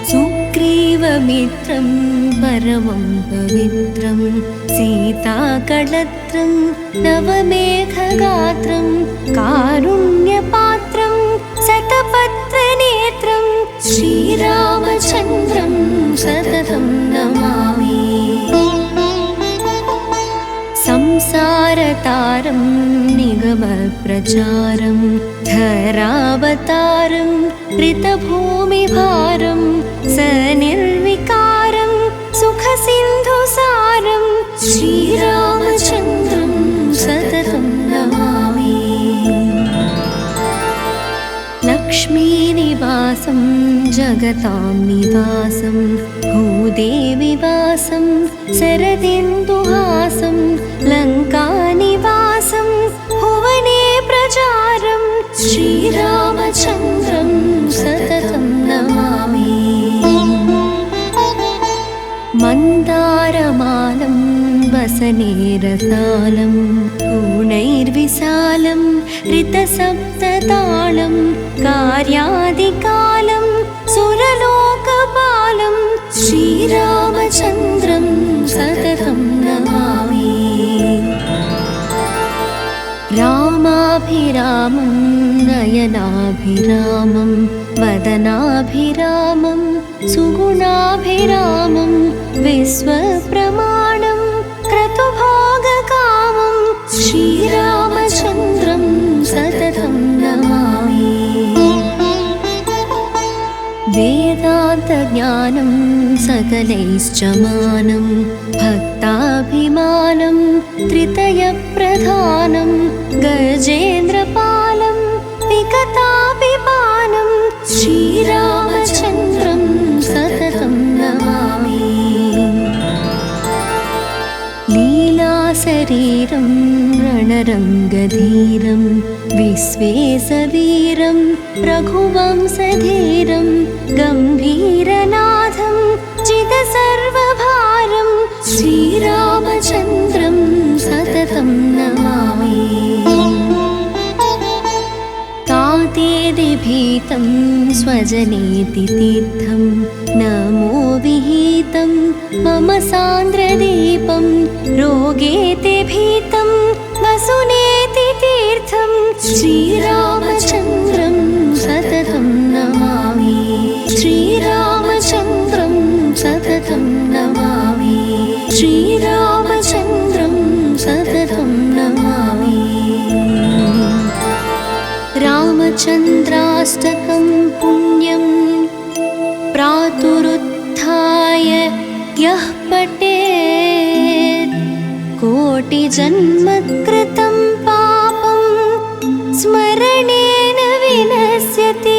सुग्रीवमित्रं परमं पवित्रं सीताकळत्रं नवमेघगात्रं कारुण्यपात्रं शतपत्रनेत्रं श्रीरामचन्द्रं सततं नमामि। संसारतारं निगमप्रचारं धरावतारं ऋतभूमिभारं सनिर्विकारं सुखसिन्धुसारं श्रीरामचन्द्रं सततं नमामि। लक्ष्मीनिवासं जगतां निवासं भूदेविवासं शरदिन्दुहासं लङ्कानिवासं भुवने प्रचारं श्रीरामचन्द्रं सततं नमामि। मन्दारमालं वसनेरसालं पूर्णैर्विशालं ऋतसप्ततालं कार्यादिकालं सुरलोकपालं श्रीरामचन्द्रं सततं नमामि। रामाभिरामं नयनाभिरामं वदनाभिरामं सुगुणाभिरामं विश्वप्रमाणं क्रतुभोगकामं श्रीरामचन्द्रं सततं नमामि। वेदान्तज्ञानं सकलैश्च मानं भक्ताभिमानं त्रितयप्रधानं गजेन्द्रपालं विकताभिपानं श्रीरामचन्द्रं सततं नमामि। लीलाशरीरं रणरङ्गधीरं विश्वेशवीरं रघुवंशधीरं गम्भीरनाथं जितसर्वभारं श्रीरामचन्द्रं सततं नमामि। तातेदिभीतं स्वजनेति तीर्थं नमो विहितं मम सान्द्रदीपं रोगेति भीतं वसुनेति तीर्थं श्रीरामचन्द्रं सततं नमामि। श्रीरामचन्द्रं सततं नमामि। श्रीरामचन्द्रं सततं नमामि। रामचन्द्राष्टकं पुण्यं प्रातरुत्थाय यः पठेत् कोटिजन्मकृतं पापं स्मरणेन विनश्यति।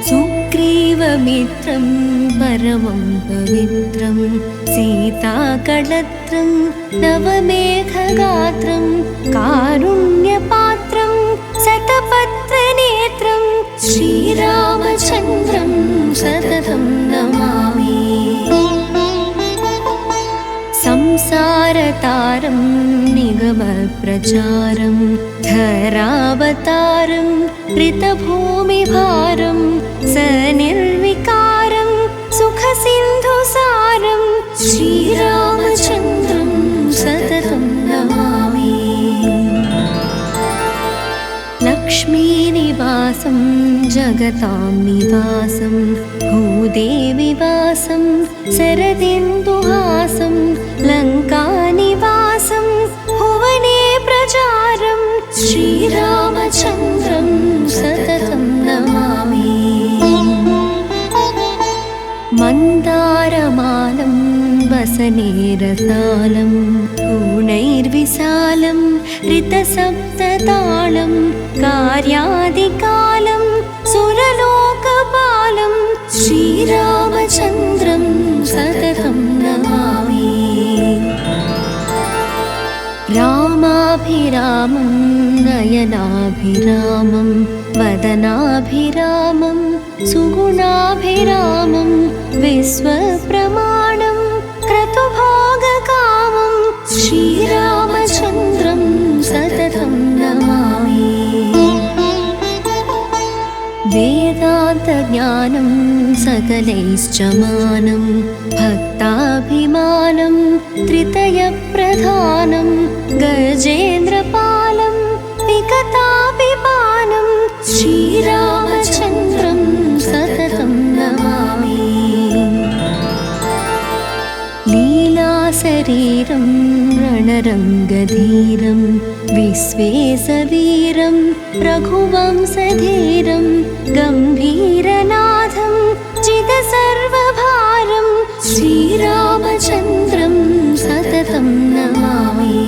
सुग्रीवमित्रं परमं पवित्रं सीताकळत्रं नवमेघगात्रं कारुण्यपात्रं शतपत्रनेत्रं श्रीरामचन्द्रं सततं नमामि। संसारतारं निगमप्रचारं धरावतारं ऋतभूमिभारं सनिर्विकारं सुखसिन्धुसारं श्रीरामचन्द्रं सततं नमामि। लक्ष्मीनिवासं जगतां निवासं भूदेविवासं शरदिन्दुहासं लङ्कानिवासं भुवने प्रचारं श्रीरामचन्द्रं सततं नमामि। मन्दारमालं वसनेरसालं गुणैर्विशालं ऋतसप्ततालं कार्यादिकालं सुरलोकपालं श्रीरामचन्द्रं सततं नमामि। रामाभिरामं नयनाभिरामं वदनाभिरामं सुगुणाभिरामं विश्वप्रमाणं क्रतुभोगकामं श्रीरामचन्द्रं सततं नमामि। वेदान्तज्ञानं सकलैश्च मानं भक्ताभिमानं त्रितयप्रधानं गजेन्द्रपालं विकतापिपानं श्रीरामचन्द्रं सततं नमामि। लीलाशरीरं रणरङ्गधीरं विश्वेशवीरं रघुवंशधीरं गम्भीरनाथं जितसर्वभारं श्रीरामचन्द्रं सततं नमामि।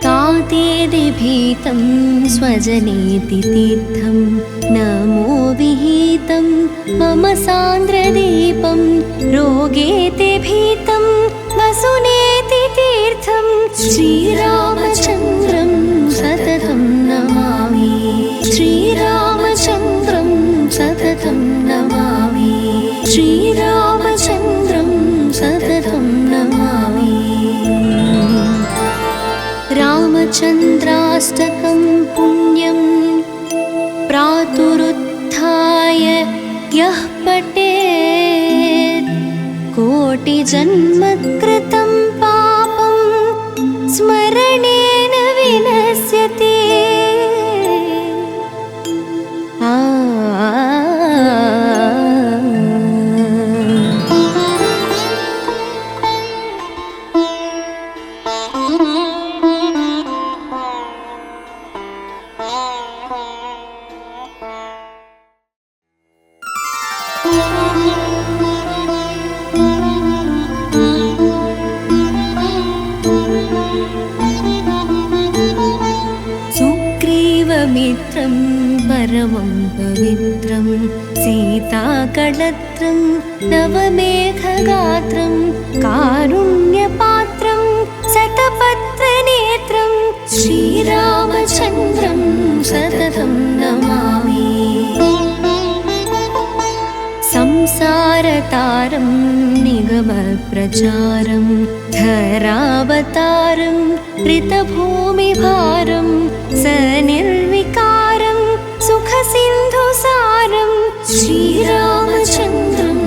तातेदिभीतं स्वजनेति तीर्थं नमो विहितं मम सान्द्रदीपं रोगेति भीतं वसुनेति तीर्थं श्रीरामचन्द्रं सततं नमामि। श्रीरामचन्द्रं सततं नमामि। श्रीरामचन्द्रं सततं नमामि। रामचन्द्राष्टकं पुण्यं प्रातरुत्थाय यः पठेत् कोटिजन्मकृतं पापं स्मरणेन विनश्यति। सुग्रीवमित्रं परमं पवित्रं सीताकळत्रं नवमेघगात्रं कारुण्यपात्रं शतपत्रनेत्रं श्रीरामचन्द्रं सततं नमामि। संसारतारं निगमप्रचारं धरावतारं ऋतभूमिभारं सनिर्विकारं सुखसिन्धुसारं श्रीरामचन्द्रं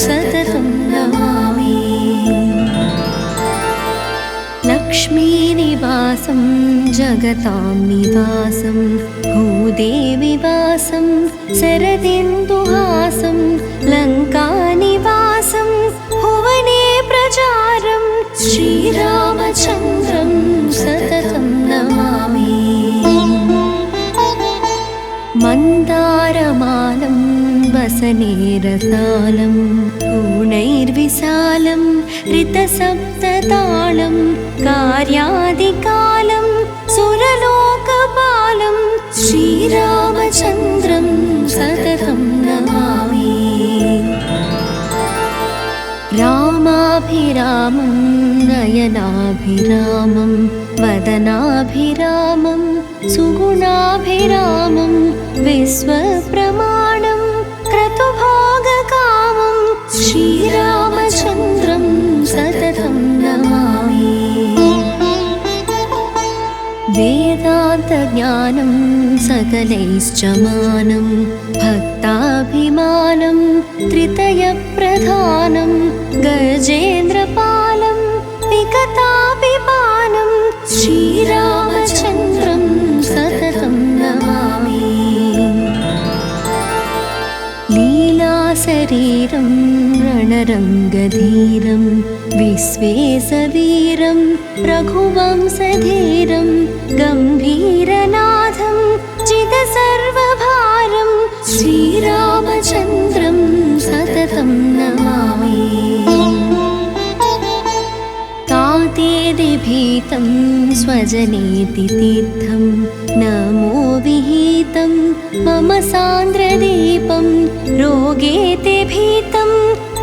सततं नमामि। लक्ष्मीनिवासं जगतां निवासं भूदेविवासं शरदिन्दुहासं लङ्कानिवासं भुवने प्रचारं श्रीरामचन्द्रं सततं नमामि। मन्दारमालं वसनेरसालं गुणैर्विशालं ऋतसप्ततालं कार्यादिकालं सुरलोकपालं श्रीरामचन्द्रं सततं नमामि। रामाभिरामं नयनाभिरामं वदनाभिरामं सुगुणाभिरामं विश्वप्रमाणं क्रतुभोगकामं श्रीरामचन्द्रं सततं नमामि। वेदान्तज्ञानं सकलैश्च मानं भक्ताभिमानं त्रितयप्रधानं गजेन्द्रपालं विकतापिपानं श्रीरामचन्द्रं सततं नमामि। लीलाशरीरं रणरङ्गधीरं विश्वेशवीरं रघुवंशधीरं गम्भीरनाथं जितसर्वभारं श्रीरामचन्द्रं सततं नमामि। कान्तेदि भीतं स्वजनेति तीर्थं नमो विहितं मम सान्द्रदीपं रोगेति भीतं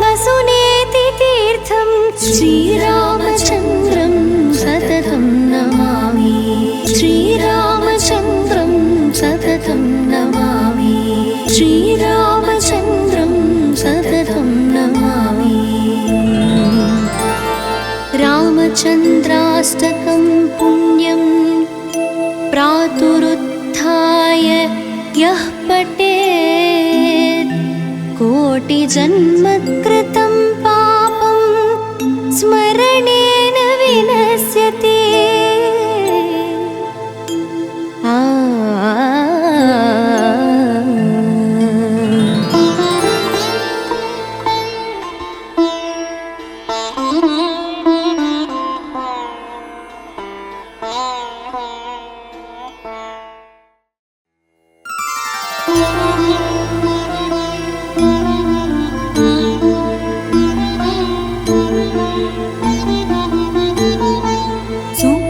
वसुनेति तीर्थं श्रीरामचन्द्रं सततं नमामि श्रीरामचन्द्रं सततं नमामि श्रीरामचन्द्रं सततं नमामि रामचन्द्राष्टकं पुण्यं प्रातरुत्थाय यः पठेत् कोटिजन्मकृतं पापं स्मरणेन विनश्यति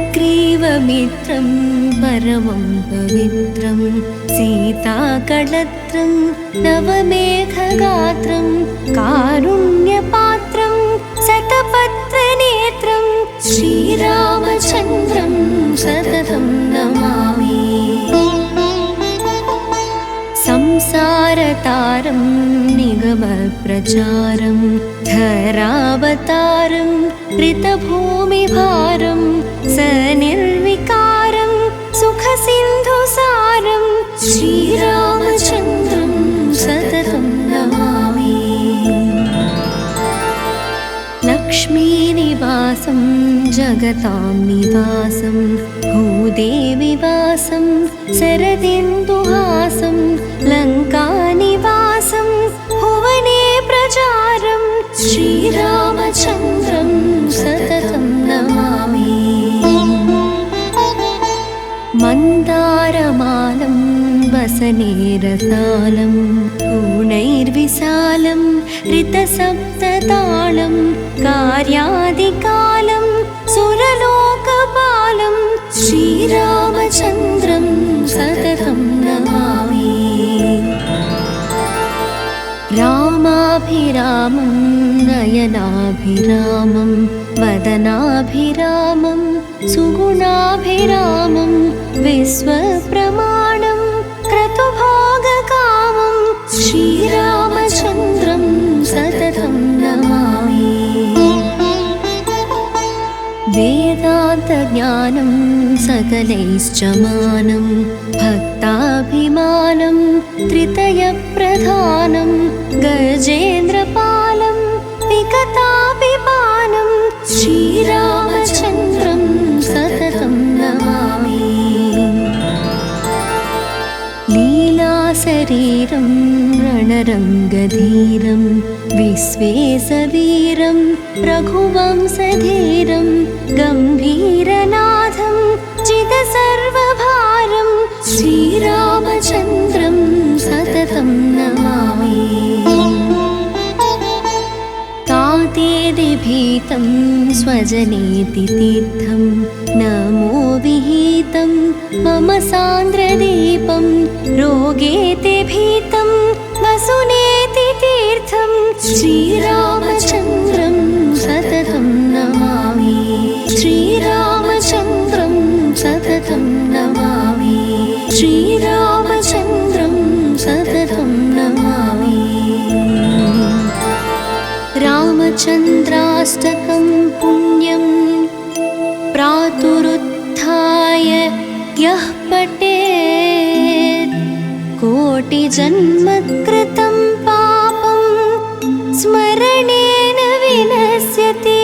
सुग्रीवमित्रं परमं पवित्रं सीताकळत्रं नवमेघगात्रं कारुण्यपात्रं शतपत्रनेत्रं श्रीरामचन्द्रं सततं नमामि संसारतारं निगमप्रचारं धरावतारं ऋतभूमिभारं सनिर्विकारं सुखसिन्धुसारं श्रीरामचन्द्रं सततं नमामि लक्ष्मीनिवासं जगतां निवासं भूदेविवासं शरदिन्दुहासं लङ्कानिवासं भुवने प्रचारं श्रीरामचन्द्रं सततं नमामि मन्दारमालं वसनेरसालं पूर्णैर्विशालं ऋतसप्ततालं कार्यादिकालं सुरलोकपालं श्रीरामचन्द्रं सततं नमामि रामाभिरामं नयनाभिरामं वदनाभिरामं सुगुणाभिरामं विश्वप्रमाणं क्रतुभोगकामं श्रीरामचन्द्रं सततं नमामि वेदान्तज्ञानं सकलैश्च मानं भक्ताभिमानं त्रितयप्रधानं गजेन्द्रपालं विगताभिपानं श्रीरामचन्द्रं सततं नमामि लीलाशरीरं रणरङ्गधीरं विश्वेशवीरं रघुवंशधीरं गम्भीरनाथं चिदसर्वभारं श्रीरामचन्द्रं सततं नमामि कान्तेदि भीतं स्वजनेति तीर्थं नमो विहितं मम सान्द्रदीपं रोगेति भीतं वसुनेति तीर्थं श्रीरामचन्द्रं सततं नमामि श्रीरामचन्द्रं सततं नमामि श्रीरामचन्द्रं सततं नमामि रामचन्द्राष्टकं पुण्यं प्रातरुत्थाय यः पठेत् कोटिजन्मकृतं पापं स्मरणेन विनश्यति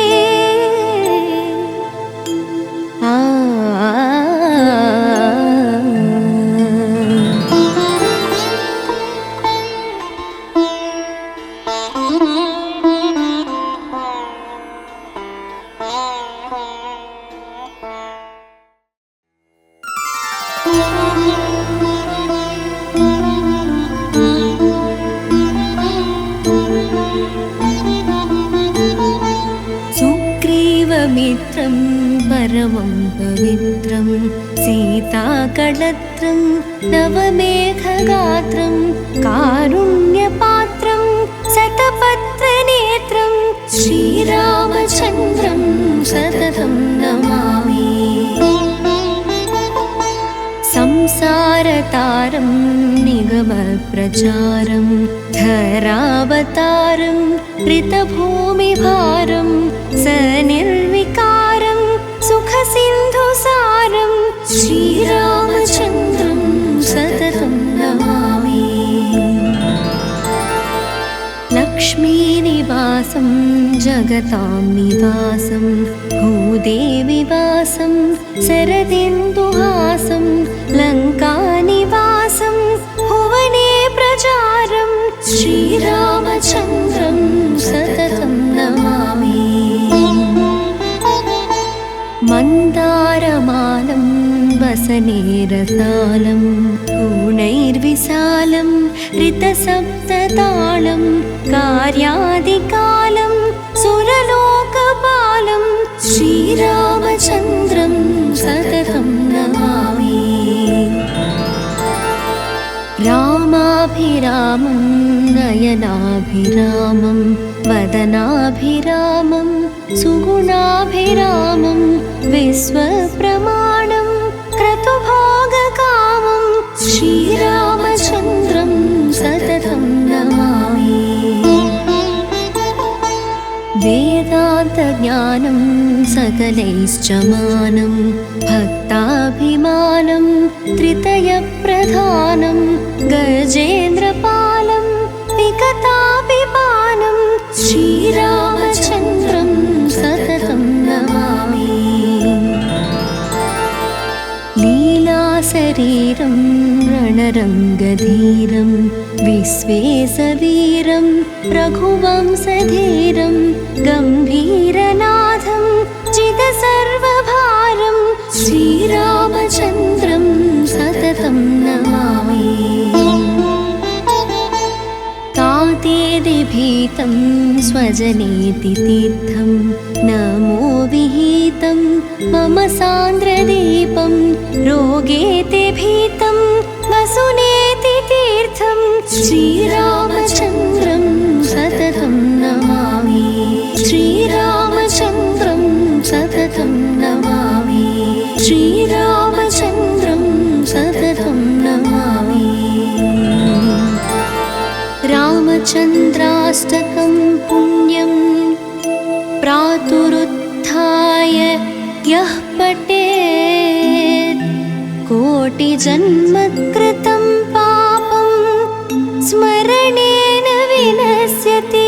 सुग्रीवमित्रं परमं पवित्रं सीताकळत्रं नवमेघगात्रं कारुण्यपात्रं शतपत्रनेत्रं श्रीरामचन्द्रं सततं नमामि। संसारतारं निगमप्रचारं धरावतारं ऋतभूमिभारं सनिर्विकारं सुखसिन्धुसारं श्रीरामचन्द्रं सततं नमामि। लक्ष्मीनिवासं जगतां निवासं भूदेविवासं शरदिन्दुहासं लङ्कानिवासं भुवने प्रचारं श्रीरामचन्द्रं सततं नमामि। मन्दारमालं वसनेरसालं पूर्णैर्विशालं ऋतसप्ततालं कार्यादिकालं सुरलोकपालं श्रीरामचन्द्रं सततं नमामि। रामाभिरामं नयनाभिरामं वदनाभिरामं सुगुणाभिरामं विश्वप्रमाणं क्रतुभोगकामं श्रीरामचन्द्रं सततं नमामि। वेदान्तज्ञानं सकलैश्च मानं भक्ताभिमानं त्रितयप्रधानं गजेन्द्रपालं विगताभिपानं श्रीरामचन्द्रं सततं नमामि। लीलाशरीरं रणरङ्गधीरं विश्वेशवीरं रघुवंशधीरं गम्भीरनाथं चिदसर्वभारं श्रीरामचन्द्रं सततं नमामि। तातेदिभीतं स्वजनेति तीर्थं नमो विहितं मम सान्द्रदीपं रोगेति भीतं वसुनेति तीर्थं श्रीरामचन्द्रं सततं नमामि। श्रीरामचन्द्रं सततं नमामि। श्रीरामचन्द्रं सततं नमामि। रामचन्द्राष्टकं पुण्यं प्रातरुत्थाय यः पठेत् कोटिजन्मकृतं पापं स्मरणेन विनश्यति।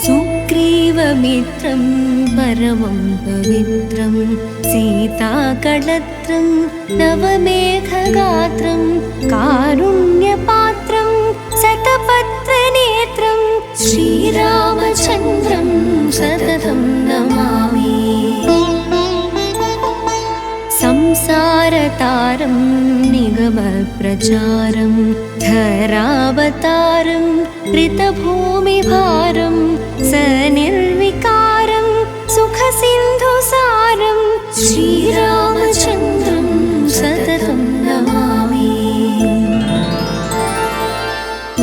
सुग्रीवमित्रं परमं पवित्रं सीताकळत्रं नवमेघगात्रं कारुण्यपात्रं शतपत्रनेत्रं श्रीरामचन्द्रं सततं नमामि। संसारतारं निगमप्रचारं धरावतारं ऋतभूमिभारं सनिर्विकारं सुखसिन्धुसारं श्रीरामचन्द्रं सततं नमामि।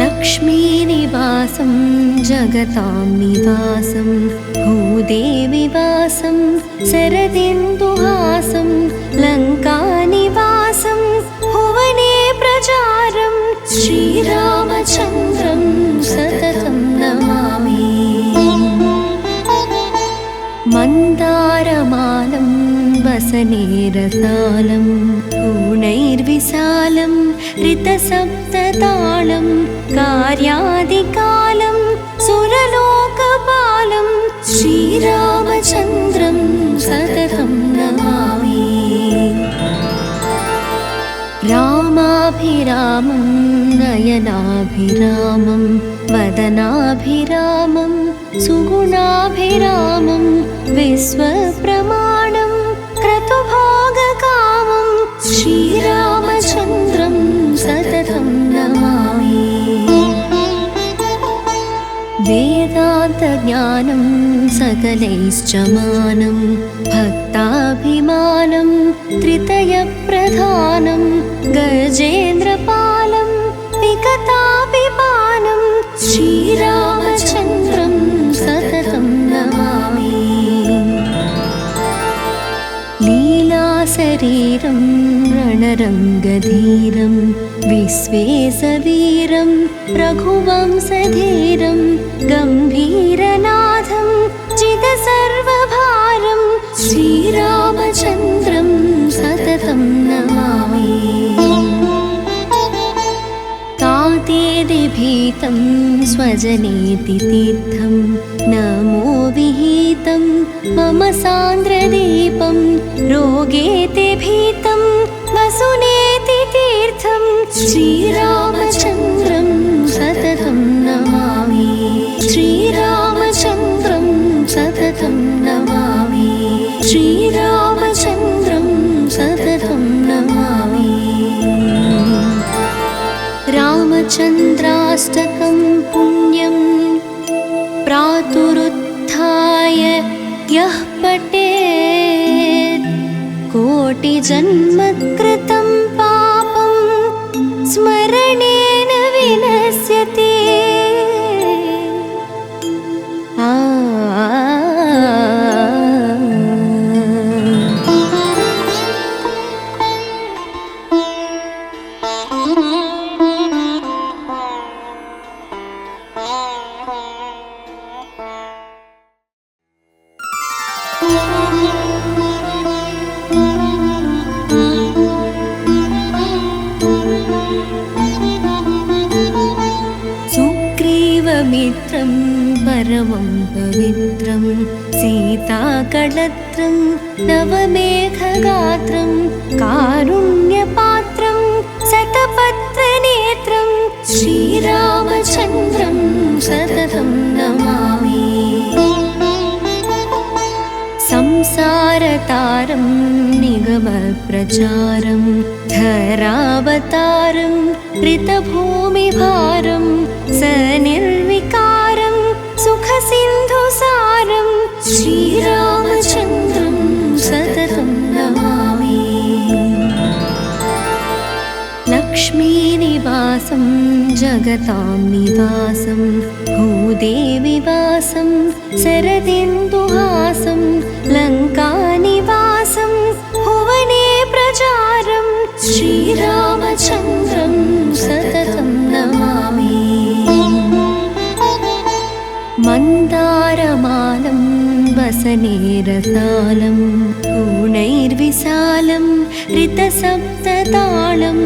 लक्ष्मीनिवासं जगतां निवासं भूदेविवासं शरदिन्दुहासं लङ्कानिवासं भुवने प्रचारं श्रीरामचन्द्रं सततं नमामि। मन्दारमालं वसनेरसालं पूर्णैर्विशालं ऋतसप्ततालं कार्यादिकालं सुरलोकपालं श्रीरामचन्द्रं सततं रामाभिरामं नयनाभिरामं वदनाभिरामं सुगुणाभिरामं विश्वप्रमाणं क्रतुभोगकामं श्रीरामचन्द्रं सततं नमामि। वेदान्तज्ञानं सकलैश्च मानं भक्ताभिमानं त्रितयप्रधानं गजेन्द्रपालं विकताभिपानं श्रीरामचन्द्रं सततं नमामि। लीलाशरीरं रणरङ्गधीरं विश्वेशवीरं रघुवंशधीरं गम्भीरनाथं जितसर्वभारं श्रीरामचन्द्रं सततं नमामि। तातेदिभीतं स्वजनेति तीर्थं नमो विहितं मम सान्द्रदीपं रोगेति भीतं वसुनेति तीर्थं श्रीरामचन्द्रं सततं नमामि। श्रीरामचन्द्रं सततं नमामि। श्रीरामचन्द्रं सततं नमामि। रामचन्द्राष्टकं पुण्यं प्रातरुत्थाय यः पठेत् कोटिजन्मकृतं पापं स्मरणेन विनश्यति। सुग्रीवमित्रं परमं पवित्रं सीताकळत्रं नवमेघगात्रं कारुण्यपात्रं शतपत्रनेत्रं श्रीरामचन्द्रं सततं नमामि। संसारतारं निगमप्रचारं धरावतारं ऋतभूमिभारं सनिर्विकारं सुखसिन्धुसारं श्रीरामचन्द्रं सततं नमामि। लक्ष्मीनिवासं जगतां निवासं भूदेविवासं शरदिन्दुहासं लङ्कानिवासं भुवने प्रचारं श्रीरामचन्द्रं सततं नमामि। मन्दारमालं वसनेरसालं गुणैर्विशालं ऋतसप्ततालं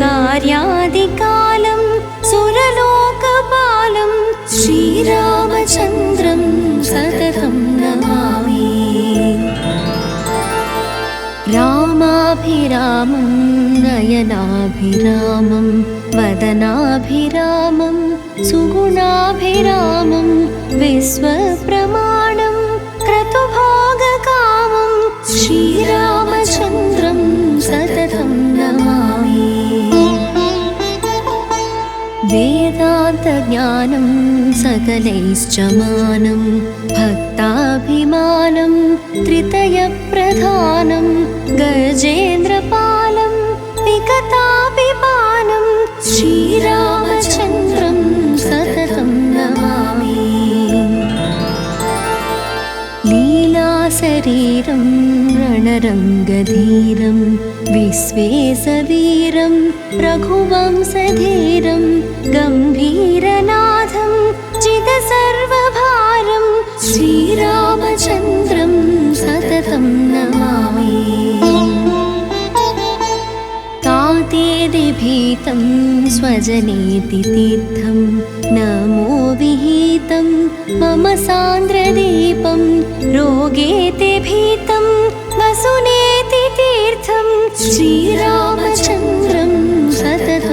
कार्यादिकालं सुरलोकपालं श्रीरामचन्द्रं सततं नमामि। रामाभिरामं नयनाभिरामं वदनाभिरामं सुगुणाभिरामं विश्वप्रमाणं क्रतुभोगकामं श्रीरामचन्द्रं सततं नमामि। वेदान्तज्ञानं सकलैश्च मानं भक्ताभिमानं त्रितयप्रधानं गजेन्द्रपालं विकताभिपानं श्रीरामचन्द्रं सततं नमामि। लीलाशरीरं रणरङ्गधीरं विश्वेशवीरं रघुवंशधीरं गम्भीरनाथं जितसर्वभारं श्रीरामचन्द्रं सततं नमामि। तातेदिभीतं स्वजनेति तीर्थं नमो विहितं मम सान्द्रदीपं रोगेति भीतं वसुनेति तीर्थं श्रीरामचन्द्रं सततं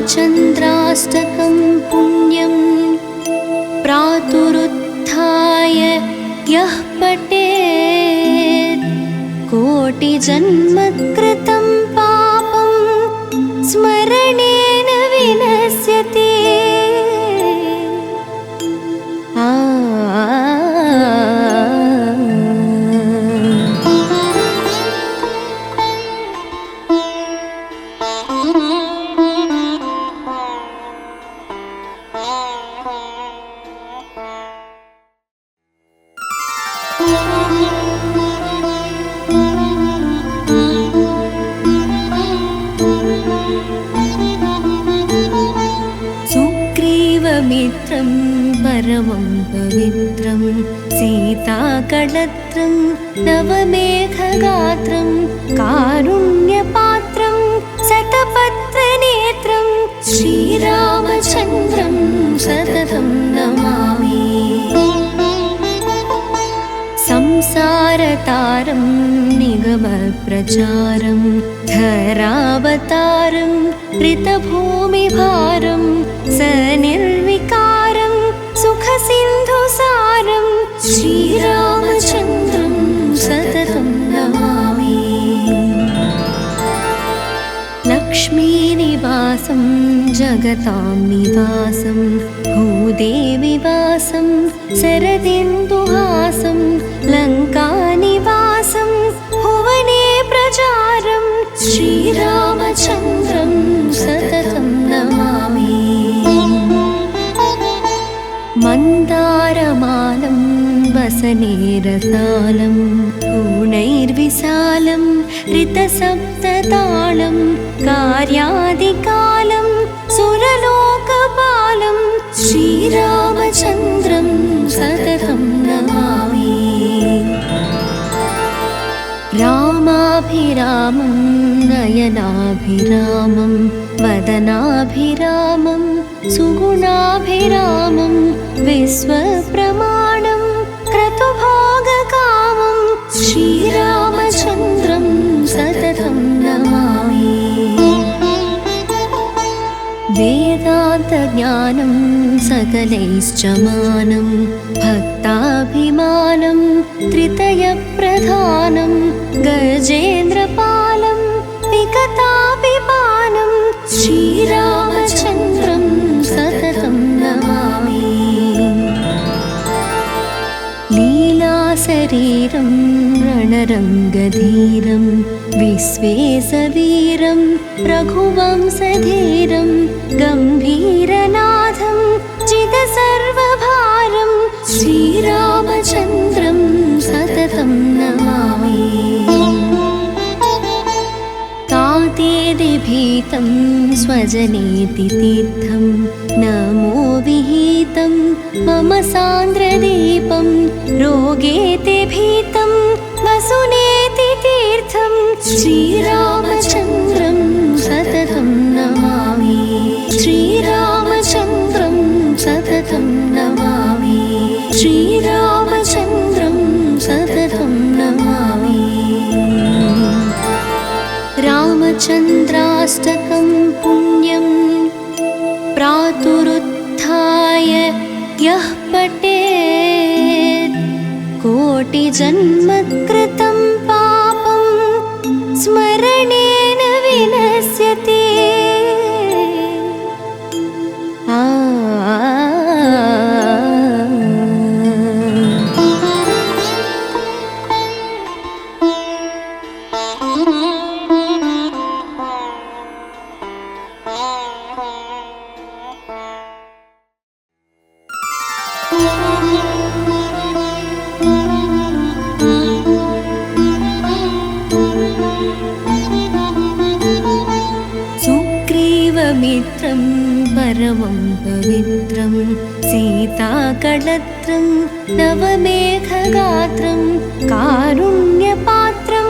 रामचन्द्राष्टकं पुण्यं प्रातरुत्थाय यः पठेत् कोटिजन्मकृतं पापं स्मरणेन विनश्यति। सुग्रीवमित्रं परमं पवित्रं सीताकळत्रं नवमेघगात्रं कारुण्यपात्रं शतपत्रनेत्रं श्रीरामचन्द्रं सततं नमामि। संसारतारं निगमप्रचारं धरावतारं ऋतभूमिभारं सनिर्विकारं सुखसिन्धुसारं श्रीरामचन्द्रं सततं नमामि। लक्ष्मीनिवासं जगतां निवासं भूदेविवासं शरदिन्दुहासं लङ्कानिवासं भुवने प्रचारं श्रीरामचन्द्रं सततं नमामि। मन्दारमालं वसनेरसालं गुणैर्विशालं ऋतसप्ततालं कार्यादिकालं सुरलोकपालं श्रीरामचन्द्रं सततं नमामि। रामाभिरामं नयनाभिरामं वदनाभिरामं सुगुणाभिरामं विश्वप्रमाणं क्रतुभोगकामं श्रीरामचन्द्रं सततं नमामि। वेदान्तज्ञानं सकलैश्च मानं भक्ताभिमानं त्रितयप्रधानं गजेन्द्रपालं विगताभिपानं श्रीरामचन्द्रं सततं नमामि। लीलाशरीरं रणरङ्गधीरं विश्वेशवीरं रघुवंशधीरं गम्भीरनाथं जितसर्वभारं श्रीरामचन्द्रं सततं नमामि। तातेदिभीतं स्वजनेति तीर्थं नमो विहितं मम सान्द्रदीपं रोगेति भीतं वसुनेति तीर्थं श्रीरामचन्द्रं सततं नमामि। श्रीरामचन्द्रं सततं नमामि। श्रीरामचन्द्रं सततं नमामि। रामचन्द्राष्टकं पुण्यं प्रातरुत्थाय यः पठेत् कोटिजन्मकृतं पापं स्मरणेन विनश्यति। सुग्रीवमित्रं परमं पवित्रं सीताकळत्रं नवमेघगात्रं कारुण्यपात्रं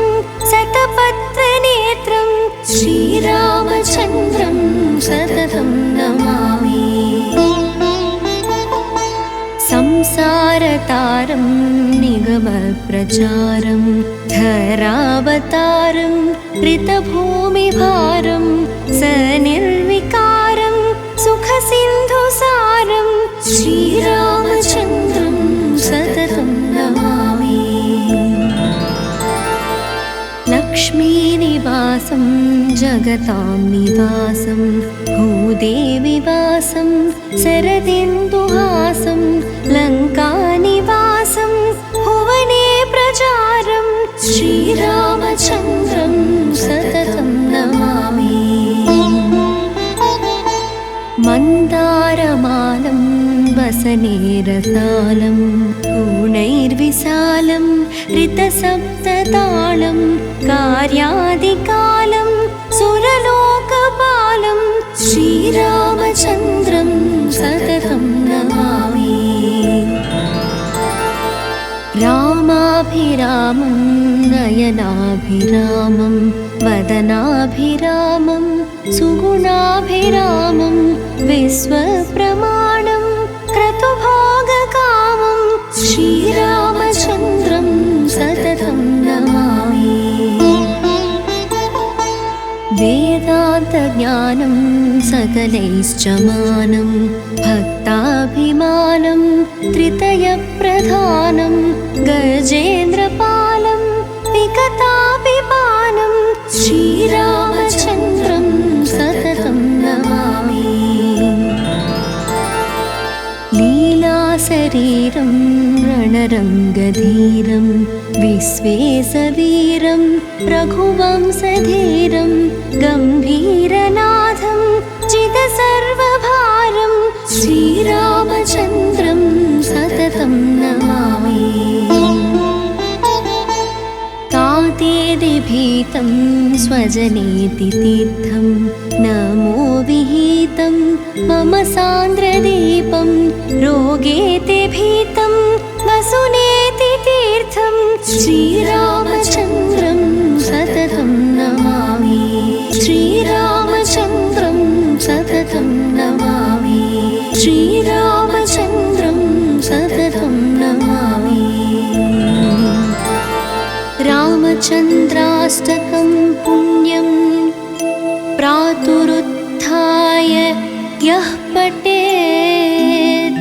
शतपत्रनेत्रं श्रीरामचन्द्रं सततं नमामि। संसारतारं निगमप्रचारं धरावतारं ऋतभूमिभारं सनिर्विकारं सारं श्रीरामचन्द्रं सततं नमामि। लक्ष्मीनिवासं जगतां निवासं भूदेविवासं शरदिन्दुहासं लङ्कानिवासं भुवने प्रचारं श्रीरामचन्द्रं सततं नमामि। मन्दारमालं वसनेरसालं पूर्णैर्विशालं ऋतसप्ततालं कार्यादिकालं सुरलोकपालं श्रीरामचन्द्रं सततं नमामि। रामाभिरामं नयनाभिरामं वदनाभिरामं सुगुणाभिरामं विश्वप्रमाणं क्रतुभोगकामं श्रीरामचन्द्रं सततं नमामि। वेदान्तज्ञानं सकलैश्च मानं भक्ताभिमानं त्रितयप्रधानं गजेन्द्रपालं विगताभिपानं श्रीरामचन्द्रं सततं नमामि। लीलाशरीरं रणरङ्गधीरं विश्वेशवीरं रघुवंशधीरं गम्भीरनाथं चिदसर्वभारं श्रीरामचन्द्रं सततं नमामि। तातेदिभीतं स्वजनेति तीर्थं नमो विहितं मम सान्द्रदीपं रोगेति भीतं वसुनेति तीर्थं श्रीरामचन्द्रं सततं नमामि। श्रीरामचन्द्रं सततं नमामि। श्रीरामचन्द्रं सततं नमामि। रामचन्द्राष्टकं पुण्यं प्रातरुत्थाय यः पठेत्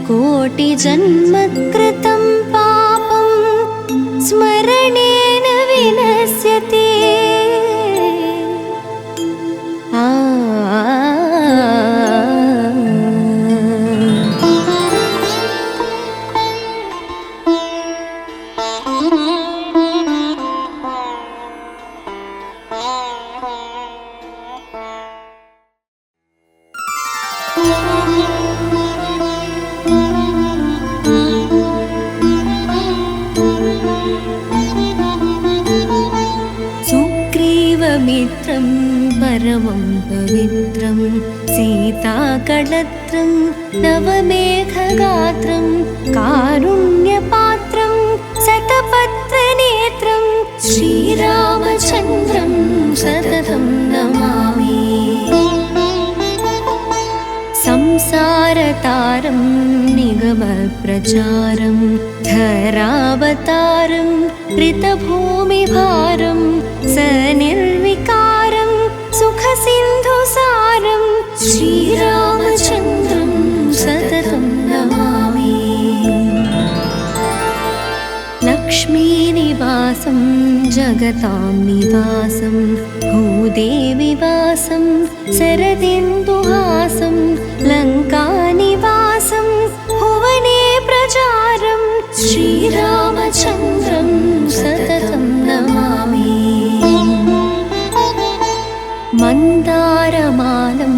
कोटिजन्मकृतं पापं स्मरणेन विनश्यति। सुग्रीवमित्रं परमं पवित्रं सीताकळत्रं नवमेघगात्रं कारुण्यपात्रं शतपत्रनेत्रं श्रीरामचन्द्रं सततं नमामि। संसारतारं निगमप्रचारं धरावतारं ऋतभूमिभारं सनिर्विकारं सुखसिन्धुसारं श्रीरामचन्द्रं सततं नमामि। लक्ष्मीनिवासं जगतां निवासं भूदेविवासं शरदिन्दुहासं लङ्कानिवासं भुवने प्रचारं श्रीरामचन्द्रं सततं नमामि। मन्दारमालं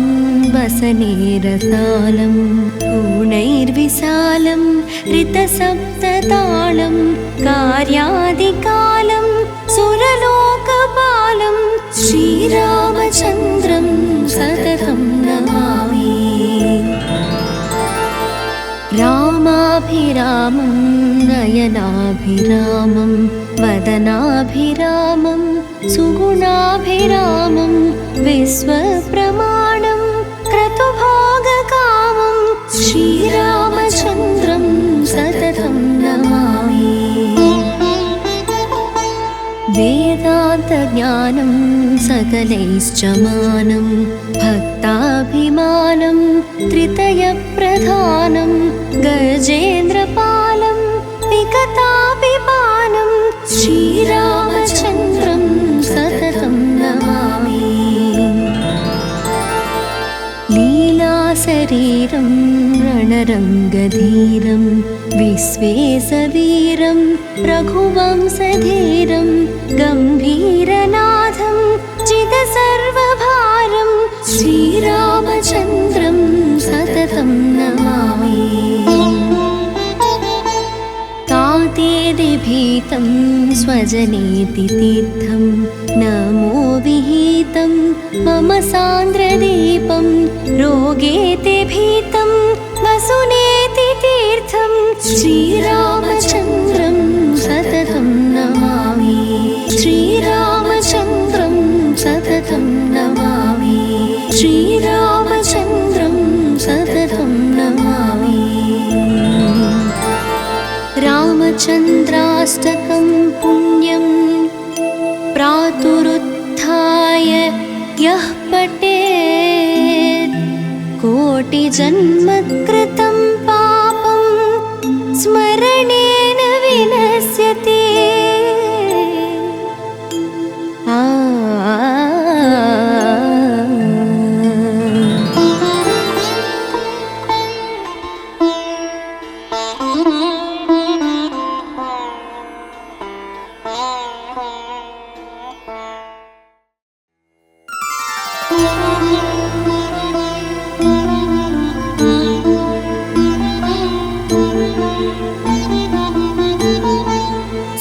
वसनेरसालं पूर्णैर्विशालं ऋतसप्ततालं कार्यादिकालं सुरलोकपालं श्रीरामचन्द्रं सततं नमामि। रामाभिरामं नयनाभिरामं वदनाभिरामं सुगुणाभिरामं विश्वप्रमाणं क्रतुभोगकामं श्रीरामचन्द्रं सततं नमामि। वेदा वेदान्तज्ञानं सकलैश्च मानं भक्ताभिमानं त्रितयप्रधानं गजेन्द्रपालं विगताभिपानं श्रीरामचन्द्रं सततं नमामि। लीलाशरीरं रणरङ्गधीरं विश्वेशवीरं रघुवंशधीरं गम्भीरनाथं जितसर्वभारं श्रीरामचन्द्रं सततं नमामि। कातेदिभीतं स्वजनेति तीर्थं नमो विहितं मम सान्द्रदीपं रोगेति भीतं वसुनेति तीर्थं श्रीरामचन्द्रं सततं नमामि। श्रीरामचन्द्रं सततं नमामि। श्रीरामचन्द्रं सततं नमामि। रामचन्द्राष्टकं पुण्यं प्रातरुत्थाय यः पठेत् कोटिजन्मकृतं पापं स्मरणेन विनश्यति।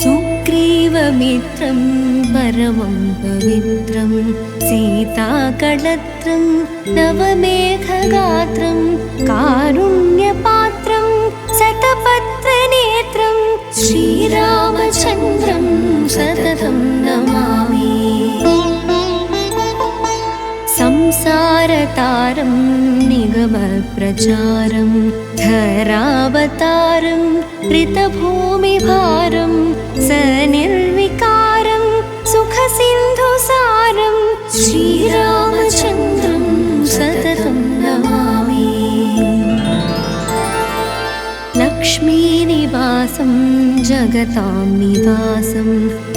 सुग्रीवमित्रं परमं पवित्रं सीताकळत्रं नवमेघगात्रं कारुण्यपात्रं शतपत्रनेत्रं श्रीरामचन्द्रं सततं नमामि। संसारतारं निगमप्रचारं धरावतारं ऋतभूमिभारं सनिर्विकारं सुखसिन्धुसारं श्रीरामचन्द्रं सततं नमामि। लक्ष्मीनिवासं जगतां निवासं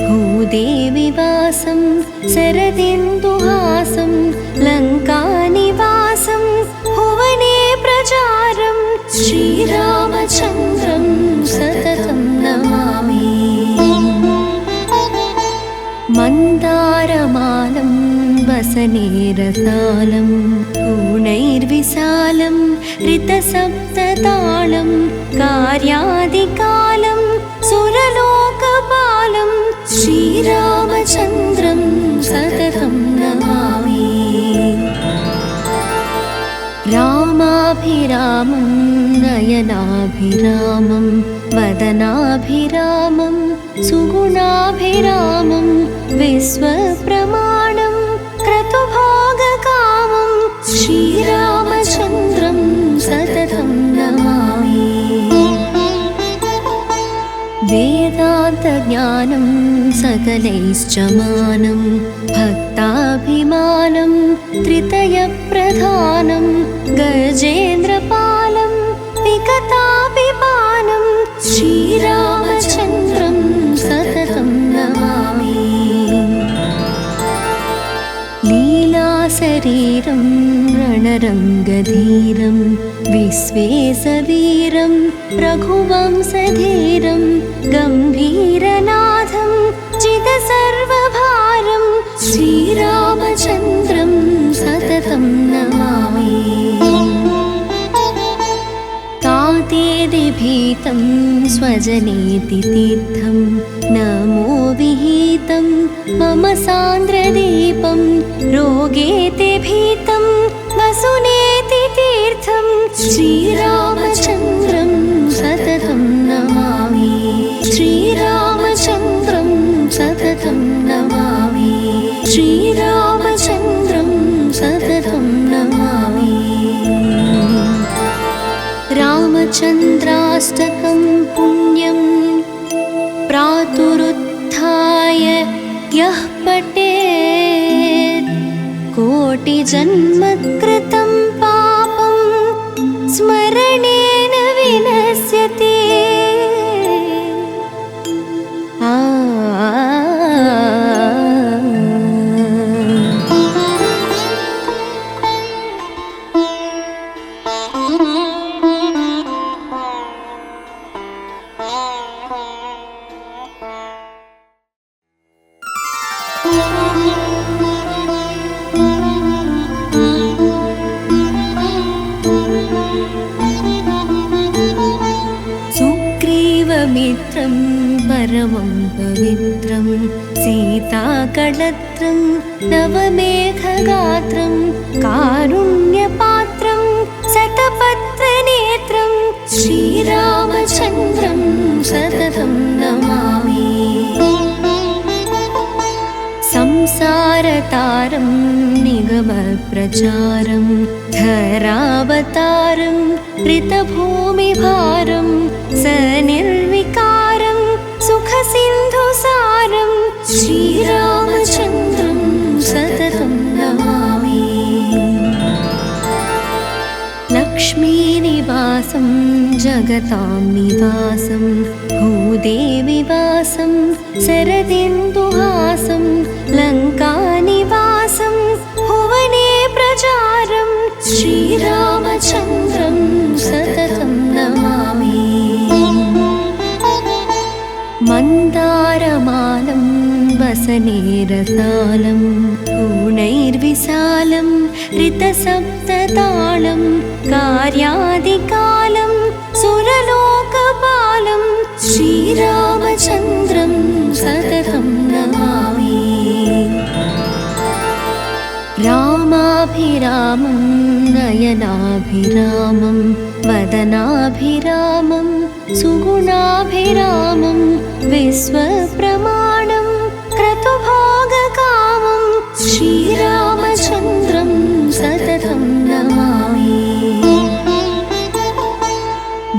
भूदेविवासं शरदिन्दुहासं लङ्कानिवासं भुवने प्रचारं श्रीरामचन्द्रं सततं नमामि। मन्दारमालं वसनेरसालं पूर्णैर्विशालं ऋतसप्ततालं कार्यादिकालं सुरलोकपालं श्रीरामचन्द्रं सततं नमामि। रामाभिरामं नयनाभिरामं वदनाभिरामं सुगुणाभिरामं विश्वप्रमाणं क्रतुभोगकामं श्रीरामचन्द्रं सततं नमामि। वेदान्तज्ञानं सकलैश्च मानं भक्ताभिमानं त्रितयप्रधानं गजेन्द्रपालं विगताभिपानं श्रीरामचन्द्रं सततं नमामि। लीलाशरीरं रणरङ्गधीरं विश्वेशवीरं रघुवंशधीरं गम्भीरनाथं जितसर्वभारं श्रीरामचन्द्रं सततं नमामि। कातेदिभीतं स्वजनेति तीर्थं नमो विहितं मम सान्द्रदीपं रोगेति भीतं वसुनेति तीर्थं श्रीरामचन्द्रं सततं नमामि। श्रीरामचन्द्रं सततं नमामि। श्रीरामचन्द्रं सततं नमामि। रामचन्द्राष्टकं पुण्यं प्रातरुत्थाय यः कोटिजन्मकृतं पापं स्मरणेन विनश्यति। सुग्रीवमित्रं परमं पवित्रं सीताकळत्रं नवमेघगात्रं कारुण्यपात्रं शतपत्रनेत्रं श्रीरामचन्द्रं सततं नमामि। संसारतारं निगमप्रचारं धरावतारं ऋतभूमिभारं सनिर्विकारं सुखसिन्धुसारं श्रीरामचन्द्रं सततं नमामि। लक्ष्मीनिवासं जगतां निवासं भूदेविवासं शरदिन्दुहासं लङ्कानिवासं भुवने प्रचारं श्रीरामचन्द्रं सततं नमामि। मन्दारमालं वसनेरसालं पूर्णैर्विशालं ऋतसप्ततालं कार्यादिकालं सुरलोकपालं श्रीरामचन्द्रं सततं नमामि। रामाभिरामं नयनाभिरामं वदनाभिरामं सुगुणाभिरामं विश्वप्रमाणं क्रतुभोगकामं श्रीरामचन्द्रं सततं नमामि।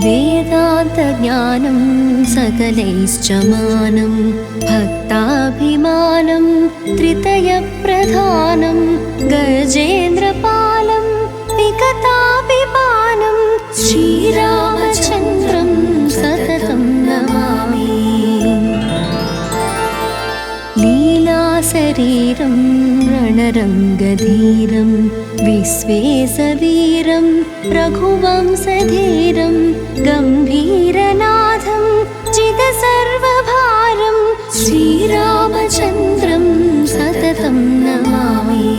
वेदान्तज्ञानं सकलैश्च मानं भक्ताभिमानं त्रितयप्रधानं गजेन्द्रपालं विकतापिपानं श्रीरामचन्द्रं सततं नमामि। लीलाशरीरं रणरङ्गधीरं विश्वेशवीरं रघुवंशधीरं गम्भीरनाथं जितसर्वभारं श्रीरामचन्द्रं सततं नमामि।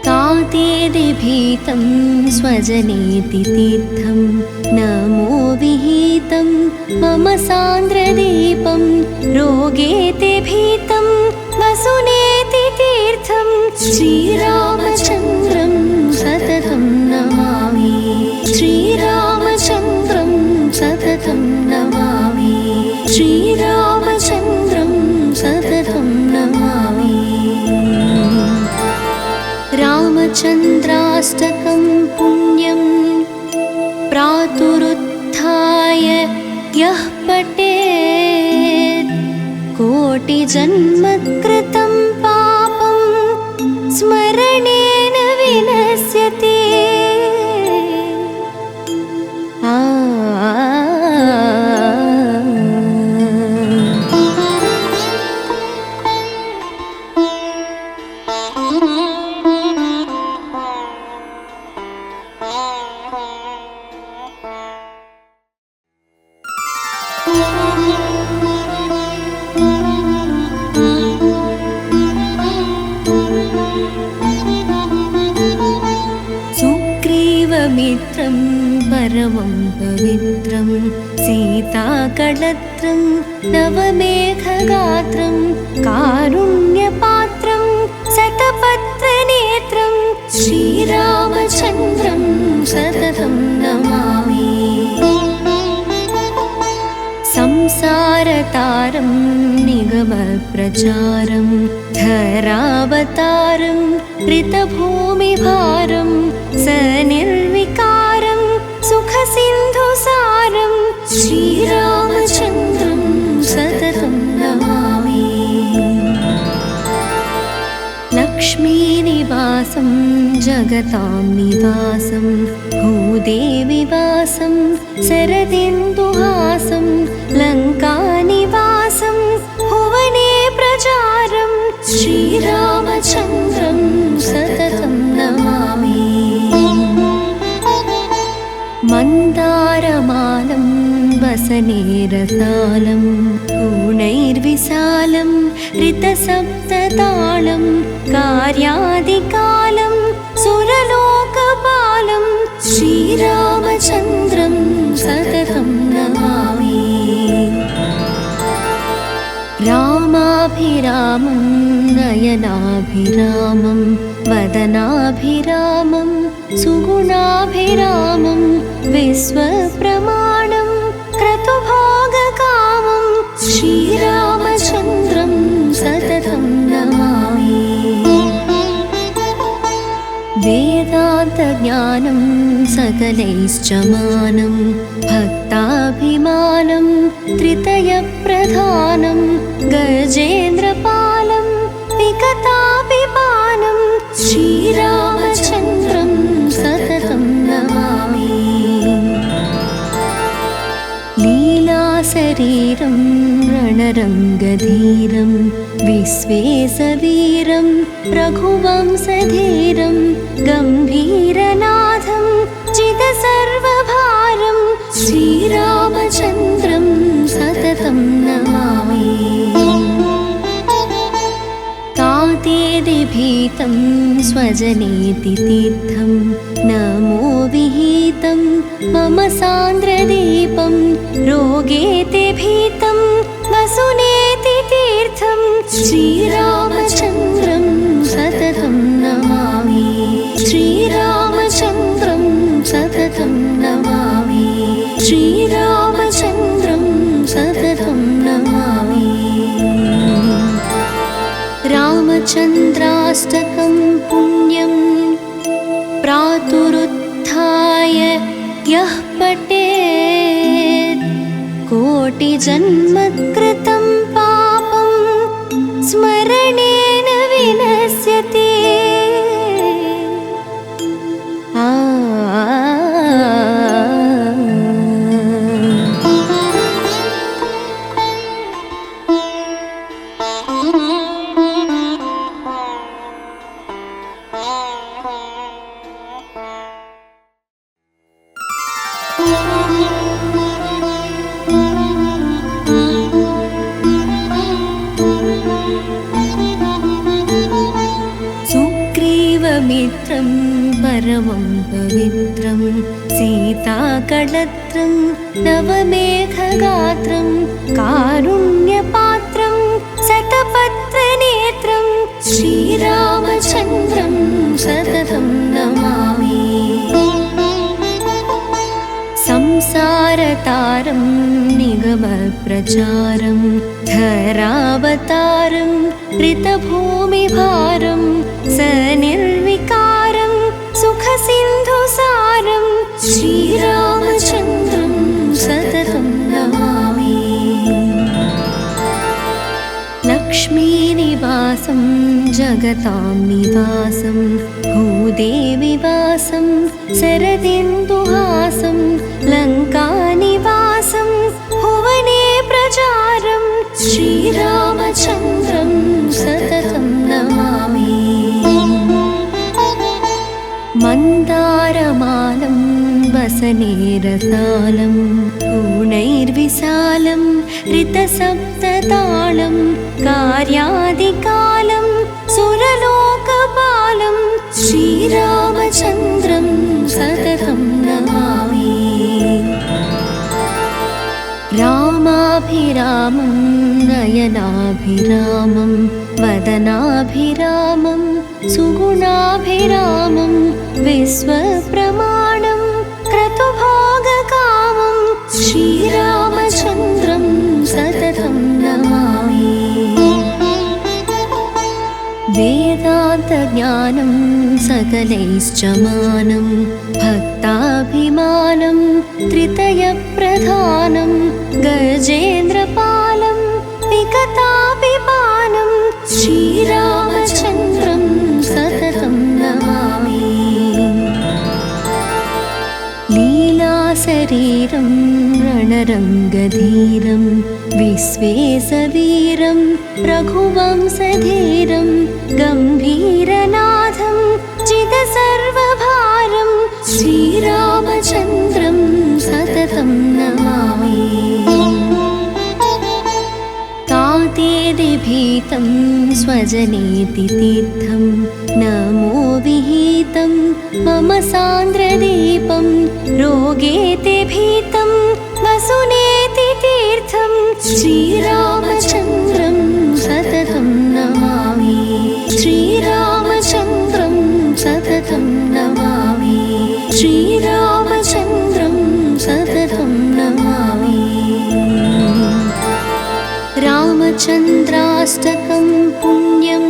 तातेदिभीतं स्वजनेति तीर्थं नमो विहितं मम सान्द्रदीपं रोगेति भीतं वसुनेति तीर्थं श्रीरामचन्द्रं सततं नमामि। श्रीरामचन्द्रं सततं नमामि। श्रीरामचन्द्रं सततं नमामि। रामचन्द्राष्टकं पुण्यं प्रातरुत्थाय यः पठेत् कोटिजन्मकृतं पापं स्मरणेन विनश्यति। सुग्रीवमित्रं परमं पवित्रं सीताकळत्रं नवमेघगात्रं कारुण्यपात्रं शतपत्रनेत्रं श्रीरामचन्द्रं सततं नमामि। संसारतारं निगमप्रचारं धरावतारं ऋतभूमिभारं सनिर्विकारं सुखसिन्धुसारं श्रीरामचन्द्रं सततं नमामि। लक्ष्मीनिवासं जगतां निवासं भूदेविवासं शरदिन्दुहासं लङ्कानिवासं भुवने प्रचारं श्रीरामचन्द्रं सततं नमामि। मन्दारमालं वसनेरसालं पूर्णैर्विशालं ऋतसप्ततालं कार्यादिकालं सुरलोकपालं श्रीरामचन्द्रं सततं नमामि। रामाभिरामं नयनाभिरामं वदनाभिरामं सुगुणाभिरामं विश्वप्रमाणं क्रतुभोगकामं श्रीरामचन्द्रं सततं नमामि। वेदान्तज्ञानं सकलैश्च मानं भक्ताभिमानं त्रितयप्रधानं गजेन्द्रपालं विगताभिपानं श्रीरामचन्द्रं सततं नमामि। लीलाशरीरं रणरङ्गधीरं विश्वेशवीरं रघुवंशधीरं गम्भीरनाथं जितसर्वभारं श्रीरामचन्द्रं सततं नमामि। तातेदिभीतं स्वजनेति तीर्थं नमो विहितं मम सान्द्रदीपं रोगेति भीतं वसुनेति तीर्थं श्रीरामचन्द्रं सततं नमामि। श्रीरामचन्द्रं सततं नमामि। श्रीरामचन्द्रं सततं नमामि। रामचन्द्राष्टकं पुण्यं प्रातरुत्थाय यः पठेत् कोटिजन्मकृतं पापं स्मरणेन विनश्यति। सुग्रीवमित्रं परमं पवित्रं सीताकळत्रं नवमेघगात्रं कारुण्यपात्रं शतपत्रनेत्रं श्रीरामचन्द्रं सततं नमामि। संसारतारं निगमप्रचारं धरावतारं ऋतभूमिभारं सनिर्विकारं सुखसिन्धुसारं श्रीरामचन्द्रं सततं नमामि। लक्ष्मीनिवासं जगतां निवासं भूदेविवासं शरदिन्दुहासं लङ्कानिवासं भुवने प्रचारं श्रीरामचन्द्रं सततं नमामि। मन्दारमालं वसनेरसालं पूर्णैर्विशालं ऋतसप्ततालं कार्यादिकालं सुरलोकपालं श्रीरामचन्द्रं सततं नमामि। रामाभिरामं नयनाभिरामं वदनाभिरामं सुगुणाभिरामं विश्वप्रमाणं क्रतुभोगकामं श्रीरामचन्द्रं सततं नमामि। वेदान्तज्ञानं सकलैश्च मानं भक्ताभिमानं त्रितयप्रधानं गजेन्द्रपालं विगताभिपानं श्रीरामचन्द्रं लीलाशरीरं रणरङ्गधीरं विश्वेशवीरं रघुवंशधीरं गम्भीरनाथं जितसर्वभारं श्रीरामचन्द्रं सततं नमामि। तातेदिभीतं स्वजनेति तीर्थं नमो विहितं मम सान्द्रदीपं रोगेति भीतं वसुनेति तीर्थं श्रीरामचन्द्रं सततं नमामि। श्रीरामचन्द्रं सततं नमामि। श्रीरामचन्द्रं सततं नमामि। रामचन्द्राष्टकं पुण्यं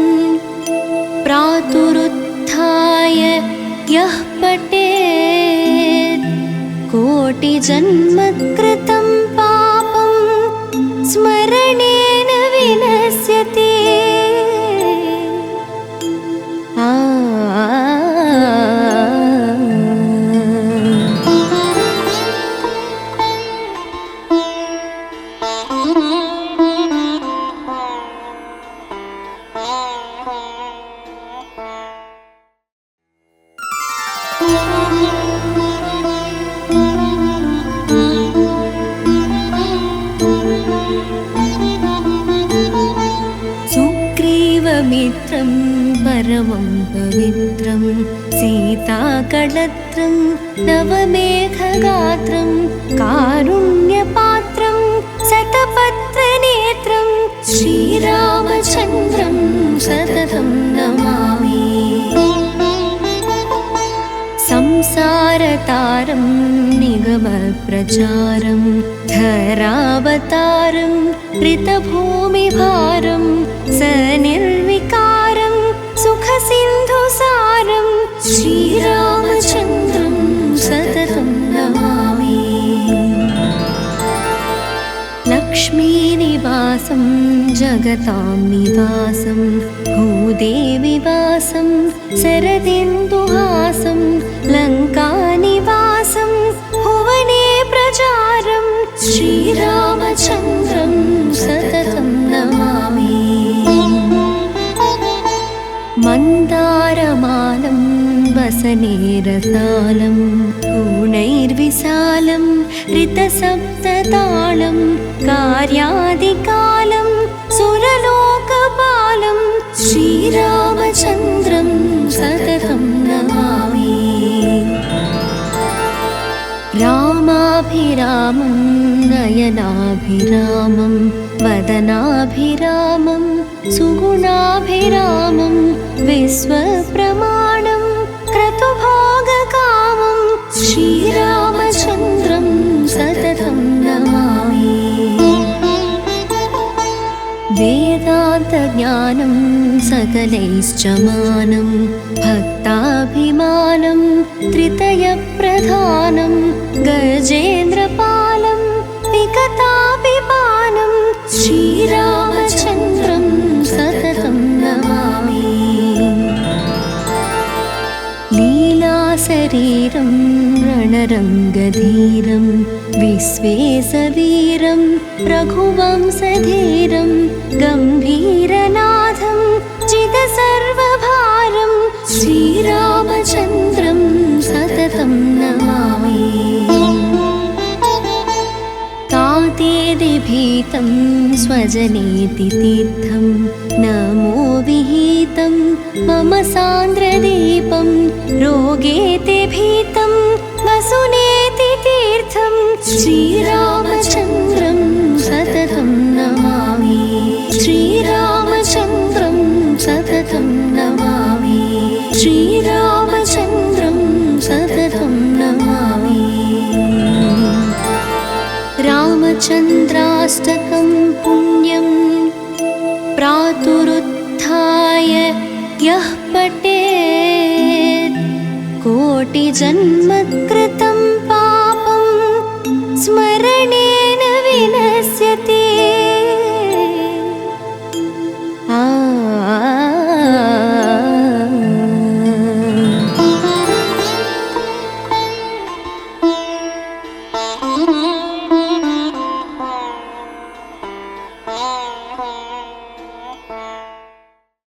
प्रातरुत्थाय यः पठेत् कोटिजन्मकृतं पापं स्मरणेन विनश्यति। सुग्रीवमित्रं परमं पवित्रं सीताकळत्रं नवमेघगात्रं कारुण्यपात्रं शतपत्रनेत्रं श्रीरामचन्द्रं सततं नमामि। संसारतारं निगमप्रचारं धरावतारं ऋतभूमिभारं सनिर्विकारं सुखसिन्धुसारं श्रीरामचन्द्रं सततं नमामि। लक्ष्मीनिवासं जगतां निवासं भूदेविवासं शरदिन्दुहासं लङ्कानिवासं भुवने प्रचारं श्रीरामचन्द्रं सततं नमामि। मन्दारमालं वसनेरसालं पूर्णैर्विशालं ऋतसप्ततालं कार्यादिकालं सुरलोकपालं श्रीरामचन्द्रं सततं नमामि। रामाभिरामं नयनाभिरामं वदनाभिरामं सुगुणाभिरामं विश्वप्रमाणं क्रतुभोगकामं श्रीरामचन्द्रं सततं नमामि। वेदान्तज्ञानं सकलैश्च मानं भक्ताभिमानं त्रितयप्रधानं गजेन्द्रपालं विगताभिपानं श्रीरामचन्द्रं सततं नमामि। लीलाशरीरं रणरङ्गधीरं विश्वेशवीरं रघुवंशधीरं गम्भीरनाथं जितसर्वभारं श्रीरामचन्द्रं सततं नमामि। तातेदिभीतं स्वजनेति तीर्थं नमो विहितं मम सान्द्रदीपं रोगेति भीतं वसुनेति तीर्थं श्रीरामचन्द्रं सततं नमामि। श्रीरामचन्द्रं सततं नमामि। श्रीरामचन्द्रं सततं नमामि। रामचन्द्राष्टकं पुण्यं प्रातरुत्थाय यः पठेत् कोटिजन्मकृतं